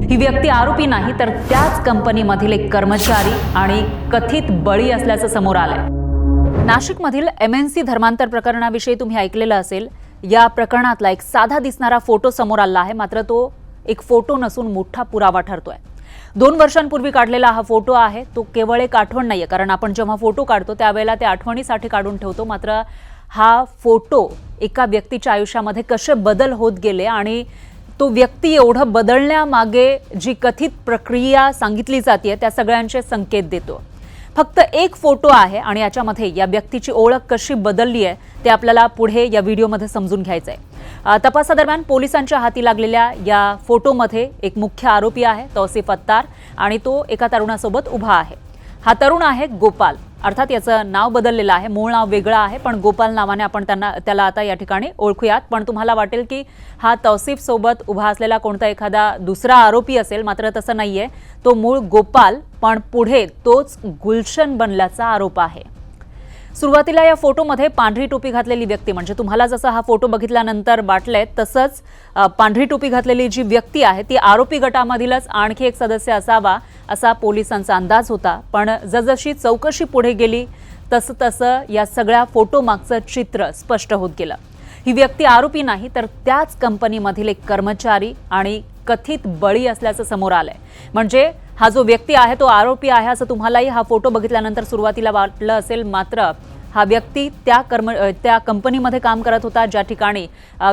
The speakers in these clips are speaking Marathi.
ही व्यक्ती आरोपी नाही तर त्याच कंपनीमधील एक कर्मचारी आणि कथित बळी असल्याचं समोर आलंय। नाशिकमधील MNC धर्मांतर प्रकरणाविषयी तुम्ही ऐकलेलं असेल। या प्रकरणातला एक साधा दिसणारा फोटो समोर आला आहे, मात्र तो एक फोटो नसून मोठा पुरावा ठरतोय। 2 वर्षांपूर्वी काढलेला हा फोटो आहे। तो केवळ एक आठवण नाहीये, कारण आपण जेव्हा फोटो काढतो त्यावेळेला ते आठवणीसाठी काढून ठेवतो, मात्र हा फोटो एका व्यक्तीच्या आयुष्यामध्ये कसे बदल होत गेले आणि तो व्यक्ती एवढं बदलण्यामागे जी कथित प्रक्रिया सांगितली जाते त्या सगळ्यांचे संकेत देतो। फक्त एक फोटो आहे आणि याच्यामध्ये या व्यक्तीची ओळख कशी बदलली आहे ते आपल्याला पुढे या व्हिडिओमध्ये समजून घ्यायचं आहे। तपासादरम्यान पोलिसांच्या हाती लागलेल्या या फोटोमध्ये एक मुख्य आरोपी आहे तौसिफ अत्तार आणि तो एका तरुणासोबत उभा आहे। हा तरुण आहे गोपाल, अर्थात याचं नाव बदललेलं आहे, मूळ नाव वेगळं आहे, पण गोपाल नावाने आपण त्याला आता या ठिकाणी ओळखूयात। पण तुम्हाला वाटेल की हा तौसिफ सोबत उभा असलेला कोणता एखादा दुसरा आरोपी असेल, मात्र तसं नाहीये। तो मूळ गोपाल, पण पुढे तोच गुलशन बनल्याचा आरोप आहे। सुरुवातीला या फोटोमध्ये पांढरी टोपी घातलेली व्यक्ती, म्हणजे तुम्हाला जसं हा फोटो बघितल्यानंतर वाटलंय तसंच पांढरी टोपी घातलेली जी व्यक्ती आहे ती आरोपी गटामधीलच आणखी एक सदस्य असावा असा पोलिसांचा अंदाज होता। पण जसजशी चौकशी पुढे गेली तसं या सगळ्या फोटो मागचं चित्र स्पष्ट होत गेलं। ही व्यक्ती आरोपी नाही तर त्याच कंपनीमधील एक कर्मचारी आणि कथित बळी असल्याचं समोर आलंय। म्हणजे हा जो व्यक्ती आहे तो आरोपी आहे असं तुम्हालाही हा फोटो बघितल्यानंतर सुरुवातीला वाटलं असेल, मात्र हा व्यक्ती त्या कंपनीमध्ये काम करत होता ज्या ठिकाणी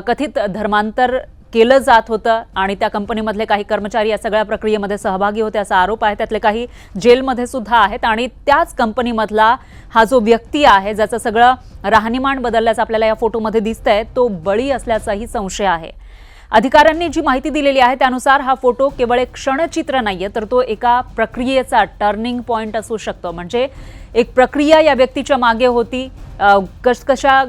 कथित धर्मांतर केलं जात होतं आणि त्या कंपनीमधले काही कर्मचारी या सगळ्या प्रक्रियेमध्ये सहभागी होते असा आरोप आहे। त्यातले काही जेलमध्ये सुद्धा आहेत आणि त्याच कंपनीमधला हा जो व्यक्ती आहे ज्याचं सगळं राहणीमान बदलल्याचं आपल्याला या फोटोमध्ये दिसतंय तो बळी असल्याचाही संशय आहे। अधिकाऱ्यांनी जी माहिती दिलेली आहे त्यानुसार हा फोटो केवळ एक क्षणचित्र नाहीये तर तो एका प्रक्रियेचा टर्निंग पॉइंट असू शकतो। म्हणजे एक प्रक्रिया या व्यक्तीच्या मागे होती, कशा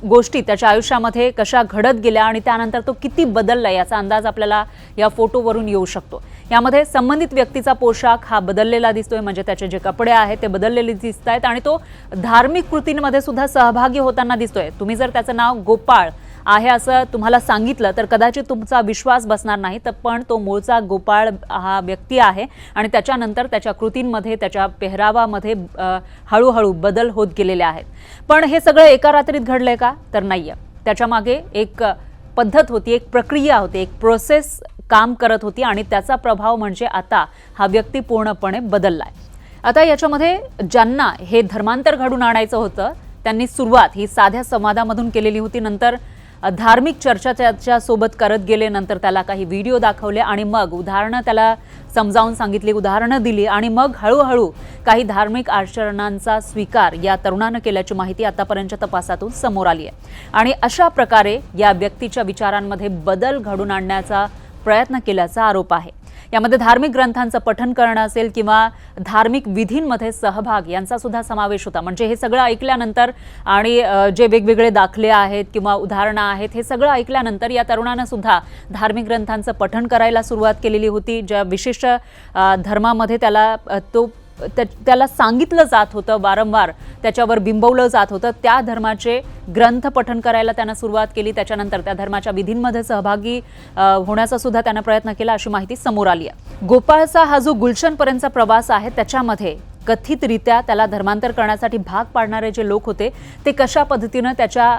गोष्टी त्याच्या आयुष्यामध्ये कशा घडत गेल्या आणि त्यानंतर तो किती बदलला याचा अंदाज आपल्याला या फोटोवरून येऊ शकतो। यामध्ये संबंधित व्यक्तीचा पोशाख हा बदललेला दिसतोय, म्हणजे त्याचे जे कपडे आहेत ते बदललेले दिसत आहेत आणि तो धार्मिक कृतींमध्ये सुद्धा सहभागी होताना दिसतोय। तुम्ही जर त्याचं नाव गोपाळ आहे असं तुम्हाला सांगितलं तर कदाचित तुमचा विश्वास बसणार नाही, तर पण तो मूळचा गोपाळ हा व्यक्ती आहे आणि त्याच्यानंतर त्याच्या कृतींमध्ये त्याच्या पेहरावामध्ये हळूहळू बदल होत गेलेले आहेत। पण हे सगळं एका रात्रीत घडलंय का तर नाहीये। त्याच्या मागे एक पद्धत होती, एक प्रक्रिया होती, एक प्रोसेस काम करत होती आणि त्याचा प्रभाव म्हणजे आता हा व्यक्ती पूर्णपणे बदललाय। आता याच्यामध्ये ज्यांना हे धर्मांतर घडून आणायचं होतं त्यांनी सुरुवात ही साध्या संवादामधून केलेली होती, नंतर धार्मिक चर्चा त्याच्या सोबत करत गेले, नंतर त्याला काही व्हिडिओ दाखवले आणि मग उदाहरणं त्याला समजावून सांगितली, उदाहरणं दिली आणि मग हळूहळू काही धार्मिक आचरणांचा स्वीकार या तरुणानं केल्याची माहिती आतापर्यंतच्या तपासातून समोर आली आहे। आणि अशा प्रकारे या व्यक्तीच्या विचारांमध्ये बदल घडून आणण्याचा प्रयत्न केल्याचा आरोप आहे। यामध्ये धार्मिक ग्रंथांचं पठण करणं असेल किंवा धार्मिक विधींमध्ये सहभाग यांचा सुद्धा समावेश होता। म्हणजे हे सगळं ऐकल्यानंतर आणि जे वेगवेगळे दाखले आहेत किंवा उदाहरणं आहेत हे सगळं ऐकल्यानंतर या तरुणानं सुद्धा धार्मिक ग्रंथांचं पठण करायला सुरुवात केलेली होती। ज्या विशिष्ट धर्मामध्ये त्याला सांगितलं जात होतं, वारंवार त्याच्यावर बिंबवलं जात होतं, त्या धर्माचे ग्रंथ पठण करायला त्यानं सुरुवात केली। त्याच्यानंतर त्या धर्माच्या विधींमध्ये सहभागी होण्याचा सुद्धा त्यानं प्रयत्न केला अशी माहिती समोर आली आहे। गोपाळचा हा जो गुलशनपर्यंतचा प्रवास आहे त्याच्यामध्ये कथितरित्या त्याला धर्मांतर करण्यासाठी भाग पाडणारे जे लोक होते ते कशा पद्धतीनं त्याच्या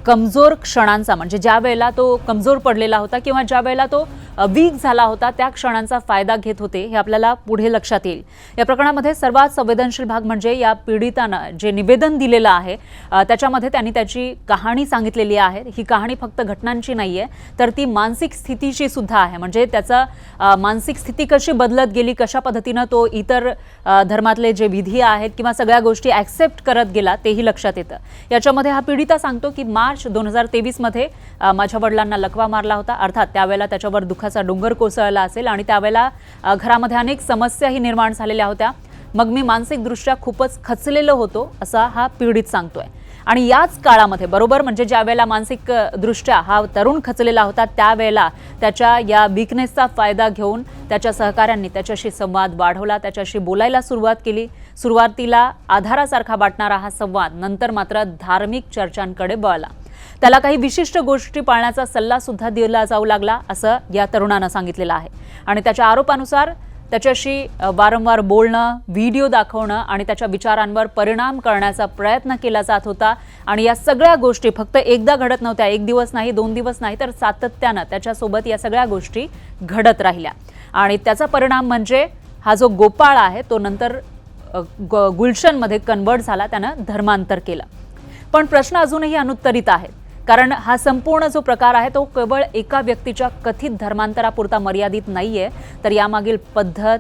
कमजोर क्षणांचा, म्हणजे ज्या वेळेला तो कमजोर पडलेला होता किंवा ज्या वेळेला तो वीक झाला होता त्या क्षणांचा फायदा घेत होते हे आपल्याला पुढे लक्षात येईल। या प्रकरणामध्ये सर्वात संवेदनशील भाग म्हणजे या पीडितानं जे निवेदन दिलेलं आहे त्याच्यामध्ये त्यांनी त्याची कहाणी सांगितलेली आहे। ही कहाणी फक्त घटनांची नाहीये तर ती मानसिक स्थितीची सुद्धा आहे। म्हणजे त्याचा मानसिक स्थिती कशी बदलत गेली, कशा पद्धतीनं तो इतर धर्मातले जे विधी आहेत किंवा सगळ्या गोष्टी ॲक्सेप्ट करत गेला तेही लक्षात येतं। याच्यामध्ये हा पीडिता सांगतो की मार्च 2023 मध्ये माझ्या वडिलांना लकवा मारला होता, अर्थात त्यावेळेला त्याच्यावर दुःखाचा डोंगर कोसळला असेल आणि त्यावेळेला घरामध्ये अनेक समस्याही निर्माण झालेल्या होत्या। मग मी मानसिकदृष्ट्या खूपच खचलेलो होतो असा हा पीडित सांगतोय। आणि याच काळामध्ये बरोबर म्हणजे ज्या वेळेला मानसिकदृष्ट्या हा तरुण खचलेला होता त्यावेळेला त्याच्या या वीकनेसचा फायदा घेऊन त्याच्या सहकाऱ्यांनी त्याच्याशी संवाद वाढवला, त्याच्याशी बोलायला सुरुवात केली। सुरुवातीला आधारासारखा वाटणारा हा संवाद नंतर मात्र धार्मिक चर्चांकडे वळला। त्याला काही विशिष्ट गोष्टी पाळण्याचा सल्ला सुद्धा दिला जाऊ लागला असं या तरुणानं सांगितलेलं आहे. आणि त्याच्या आरोपानुसार त्याच्याशी वारंवार बोलणं, व्हिडिओ दाखवणं आणि त्याच्या विचारांवर परिणाम करण्याचा प्रयत्न केला जात होता. आणि या सगळ्या गोष्टी फक्त एकदा घडत नव्हत्या, एक दिवस नाही, 2 दिवस नाही, तर सातत्यानं त्याच्यासोबत या सगळ्या गोष्टी घडत राहिल्या. आणि त्याचा परिणाम म्हणजे हा जो गोपाळ आहे तो नंतर गुलशनमध्ये कन्वर्ट झाला, त्यानं धर्मांतर केलं. पण प्रश्न अजूनही अनुत्तरित आहेत, कारण हा संपूर्ण जो प्रकार आहे तो केवळ एका व्यक्तीच्या कथित धर्मांतरापुरता मर्यादित नाहीये, तर यामागील पद्धत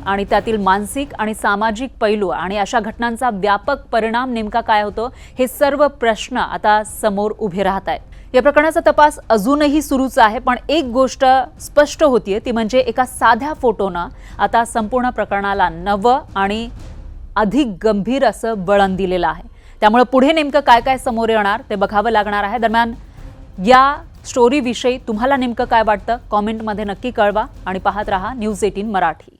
आणि त्यातील मानसिक आणि सामाजिक पैलू आणि अशा घटनांचा व्यापक परिणाम नेमका काय होतो, हे सर्व प्रश्न आता समोर उभे राहत आहेत. या प्रकरणाचा तपास अजूनही सुरूच आहे, पण एक गोष्ट स्पष्ट होतीये, ती म्हणजे एका साध्या फोटोनं आता संपूर्ण प्रकरणाला नवं आणि अधिक गंभीर असं वळण दिलेलं आहे. त्यामुळे पुढे नेमकं काय काय समोर येणार ते बघावं लागणार आहे. दरम्यान या स्टोरीविषयी तुम्हाला नेमकं काय वाटतं, कॉमेंटमध्ये नक्की कळवा आणि पाहत रहा न्यूज 18 मराठी.